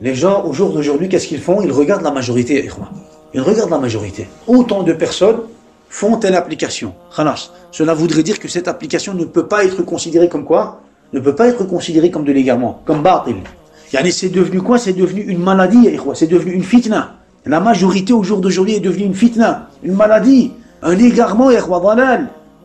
Les gens, au jour d'aujourd'hui, qu'est-ce qu'ils font? Ils regardent la majorité, ils regardent la majorité. Autant de personnes font telle application. Khalas. Cela voudrait dire que cette application ne peut pas être considérée comme quoi? Ne peut pas être considérée comme de l'égarement, comme batil. C'est devenu quoi? C'est devenu une maladie, c'est devenu une fitna. La majorité au jour d'aujourd'hui est devenue une fitna, une maladie, un égarement,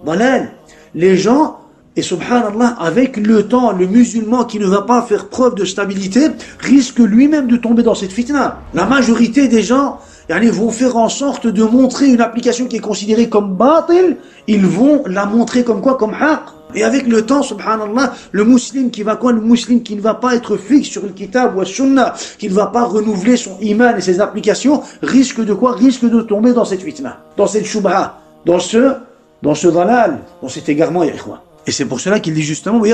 dalal. Les gens, et subhanallah, avec le temps, le musulman qui ne va pas faire preuve de stabilité, risque lui-même de tomber dans cette fitna. La majorité des gens, vont faire en sorte de montrer une application qui est considérée comme batil, ils vont la montrer comme quoi? Comme haq. Et avec le temps, subhanallah, le musulman qui va quoi? Le musulman qui ne va pas être fixe sur le kitab ou le sunnah, qui ne va pas renouveler son iman et ses applications, risque de quoi? Risque de tomber dans cette fitna, dans cette shubha, dans ce dalal, dans cet égarement, ya ikhwa. Et c'est pour cela qu'il dit justement, et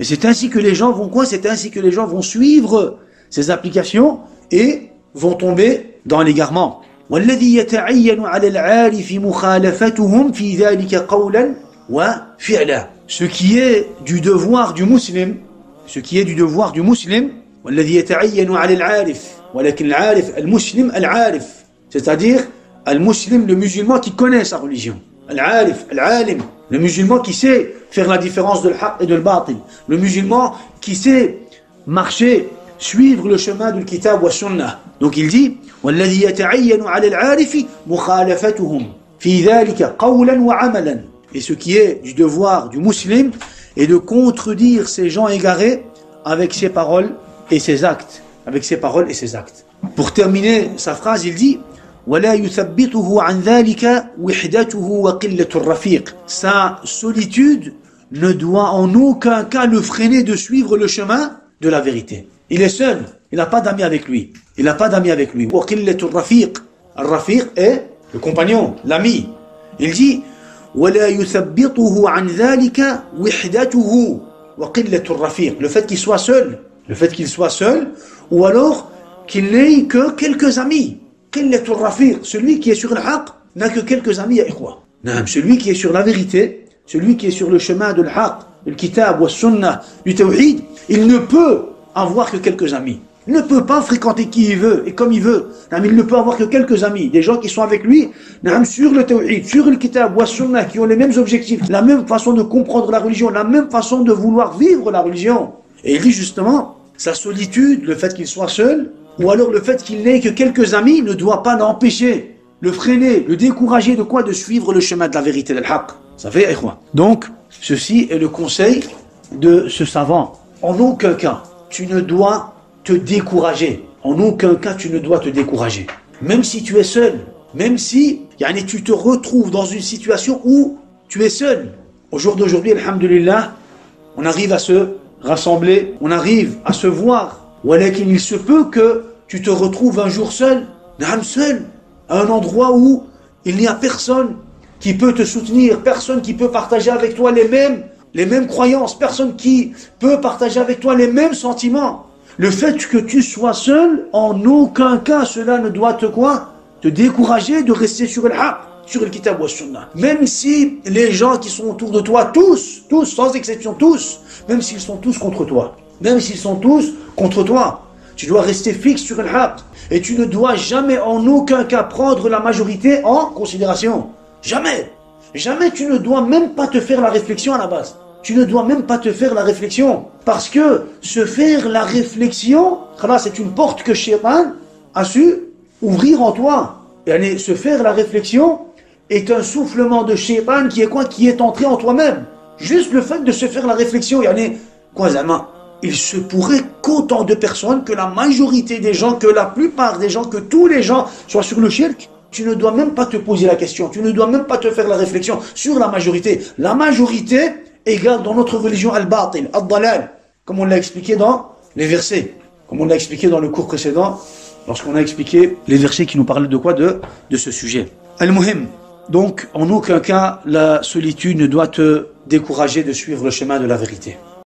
c'est ainsi que les gens vont quoi? C'est ainsi que les gens vont suivre ces applications et vont tomber dans l'égarement. والذي يتعين على العارف مخالفتهم في ذلك قولا وفعلا. Ce qui est du devoir du musulman, والذي يتعين على العارف ولكن العارف المسلم العارف, c'est-à-dire al-muslim, le musulman qui connaît sa religion, al-arif, al-alim, le musulman qui sait faire la différence de l'haq et de l'batil, le musulman qui sait marcher, suivre le chemin du kitab wa sunnah. Donc il dit والذي يتعين على العارف مخالفتهم في ذلك قولا وعملا. Et ce qui est du devoir du musulman est de contredire ces gens égarés avec ses paroles et ses actes, Pour terminer sa phrase, il dit ولا يثبته عن ذلك وحدته وقلة الرفيق. Sa solitude ne doit en aucun cas le freiner de suivre le chemin de la vérité. Il est seul, il n'a pas d'amis avec lui. وقلة الرفيق. الرفيق est le compagnon, l'ami. Il dit ولا يثبته عن ذلك وحدته وقلة الرفيق. Le fait qu'il soit seul, ou alors qu'il n'ait que quelques amis. قلة الرفيق. Celui qui est sur le haq n'a que quelques amis, ya ikhwa. Celui qui est sur la vérité, celui qui est sur le chemin de l'haq, le kitab wa sunnah, du tawhid, il ne peut avoir que quelques amis. Il ne peut pas fréquenter qui il veut et comme il veut. Il ne peut avoir que quelques amis, des gens qui sont avec lui sur le tawhid, sur le kitab wa sunnah, qui ont les mêmes objectifs, la même façon de comprendre la religion, la même façon de vouloir vivre la religion. Et il dit justement, sa solitude, le fait qu'il soit seul, ou alors le fait qu'il n'ait que quelques amis, ne doit pas l'empêcher, le freiner, le décourager de quoi? De suivre le chemin de la vérité, de l'haq. Ça fait, ikhwan. Donc, ceci est le conseil de ce savant. En aucun cas, tu ne dois te décourager. Même si tu es seul, même si tu te retrouves dans une situation où tu es seul. Au jour d'aujourd'hui, alhamdulillah, on arrive à se rassembler, on arrive à se voir. Walakin il se peut que tu te retrouves un jour seul, à un endroit où il n'y a personne qui peut te soutenir, personne qui peut partager avec toi les mêmes croyances, personne qui peut partager avec toi les mêmes sentiments. Le fait que tu sois seul, en aucun cas cela ne doit te décourager de rester sur le haq, sur le kitab wa sunnah. Même si les gens qui sont autour de toi, tous, sans exception, tous, même s'ils sont tous contre toi, tu dois rester fixe sur le haq. Et tu ne dois jamais, en aucun cas, prendre la majorité en considération. Jamais. Jamais tu ne dois même pas te faire la réflexion à la base. Parce que se faire la réflexion, c'est une porte que Shaitan a su ouvrir en toi. Et se faire la réflexion est un soufflement de Shaitan qui est entré en toi-même. Juste le fait de se faire la réflexion, il se pourrait qu'autant de personnes, que la majorité des gens, que la plupart des gens, que tous les gens soient sur le shirk. Tu ne dois même pas te poser la question, tu ne dois même pas te faire la réflexion sur la majorité. La majorité égale dans notre religion al-batil, al-dalal, comme on l'a expliqué dans les versets, comme on l'a expliqué dans le cours précédent, lorsqu'on a expliqué les versets qui nous parlaient de quoi? De ce sujet. Al-muhim. Donc, en aucun cas, la solitude ne doit te décourager de suivre le chemin de la vérité.